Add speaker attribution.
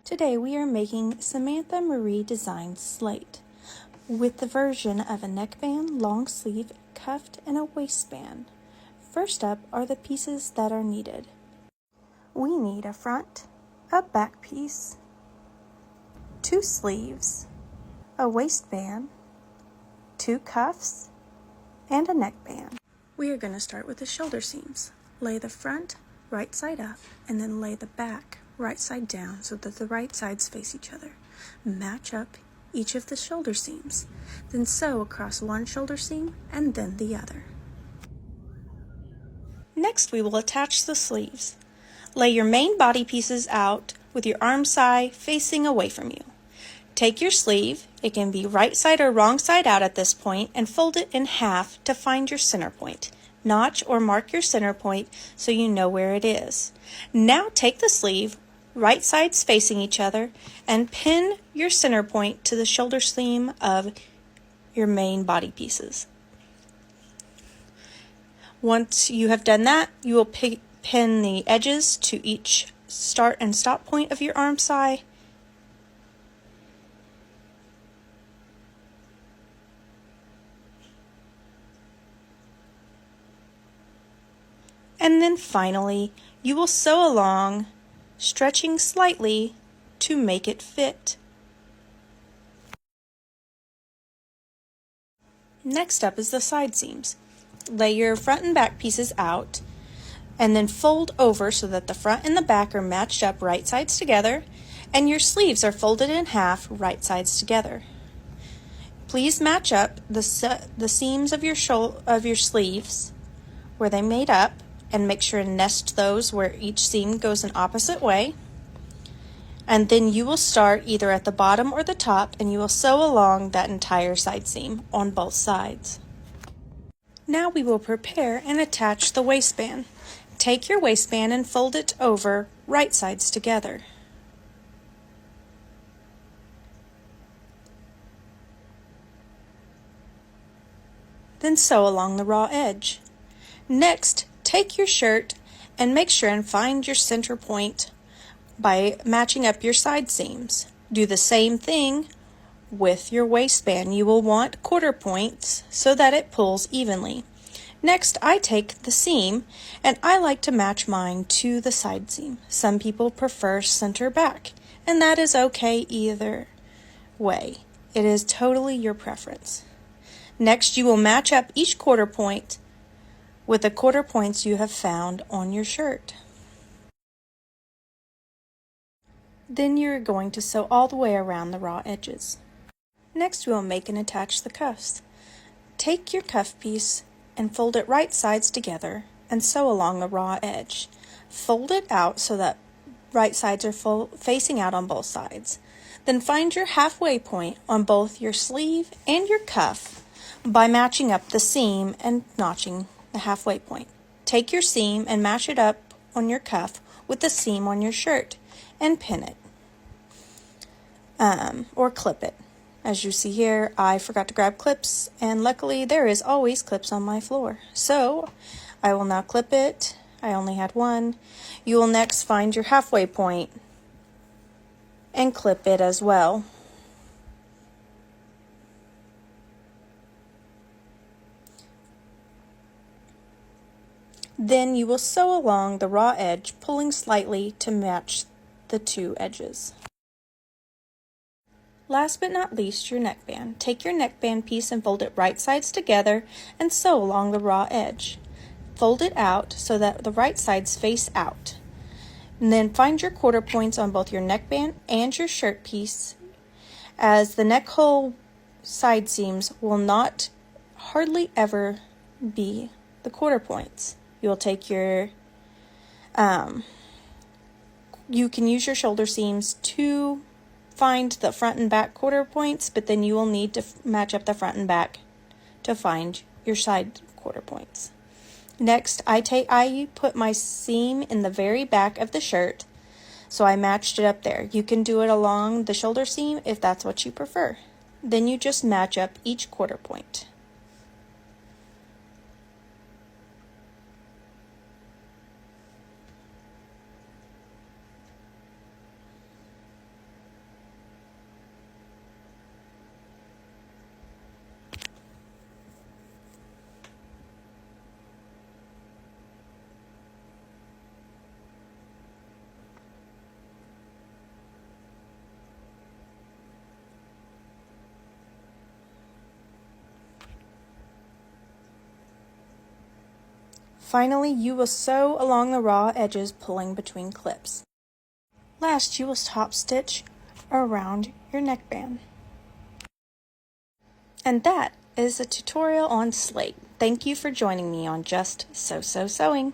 Speaker 1: Today we are making Samantha Marie Design Slate with the version of a neckband, long sleeve, cuffed, and a waistband. First up are the pieces that are needed. We need a front, a back piece, 2 sleeves, a waistband, 2 cuffs, and a neckband. We are going to start with the shoulder seams. Lay the front right side up and then lay the back right side down so that the right sides face each other. Match up each of the shoulder seams, then sew across one shoulder seam and then the other. Next, we will attach the sleeves. Lay your main body pieces out with your arm side facing away from you. Take your sleeve, it can be right side or wrong side out at this point, and fold it in half to find your center point. Notch or mark your center point so you know where it is. Now take the sleeve, right sides facing each other, and pin your center point to the shoulder seam of your main body pieces. Once you have done that, you will pin the edges to each start and stop point of your arm side. And then finally, you will sew along, stretching slightly to make it fit. Next up is the side seams. Lay your front and back pieces out and then fold over so that the front and the back are matched up right sides together and your sleeves are folded in half right sides together. Please match up the seams of your sleeves where they made up and make sure to nest those where each seam goes an opposite way. And then you will start either at the bottom or the top and you will sew along that entire side seam on both sides. Now we will prepare and attach the waistband. Take your waistband and fold it over right sides together. Then sew along the raw edge. Next, take your shirt and make sure and find your center point by matching up your side seams. Do the same thing with your waistband. You will want quarter points so that it pulls evenly. Next, I take the seam and I like to match mine to the side seam. Some people prefer center back, and that is okay either way. It is totally your preference. Next, you will match up each quarter point with the quarter points you have found on your shirt. Then you're going to sew all the way around the raw edges. Next, we will make and attach the cuffs. Take your cuff piece and fold it right sides together and sew along the raw edge. Fold it out so that right sides are facing out on both sides. Then find your halfway point on both your sleeve and your cuff by matching up the seam and notching the halfway point. Take your seam and match it up on your cuff with the seam on your shirt and pin it or clip it. As you see here, I forgot to grab clips, and luckily there is always clips on my floor. So I will now clip it. I only had one. You will next find your halfway point and clip it as well. Then you will sew along the raw edge, pulling slightly to match the two edges. Last but not least, your neckband. Take your neckband piece and fold it right sides together and sew along the raw edge. Fold it out so that the right sides face out. And then find your quarter points on both your neckband and your shirt piece, as the neck hole side seams will not hardly ever be the quarter points. You'll take your, you can use your shoulder seams to find the front and back quarter points, but then you will need to match up the front and back to find your side quarter points. Next, I put my seam in the very back of the shirt, so I matched it up there. You can do it along the shoulder seam if that's what you prefer. Then you just match up each quarter point. Finally, you will sew along the raw edges, pulling between clips. Last, you will top stitch around your neckband. And that is a tutorial on Slate. Thank you for joining me on Just So Sewing.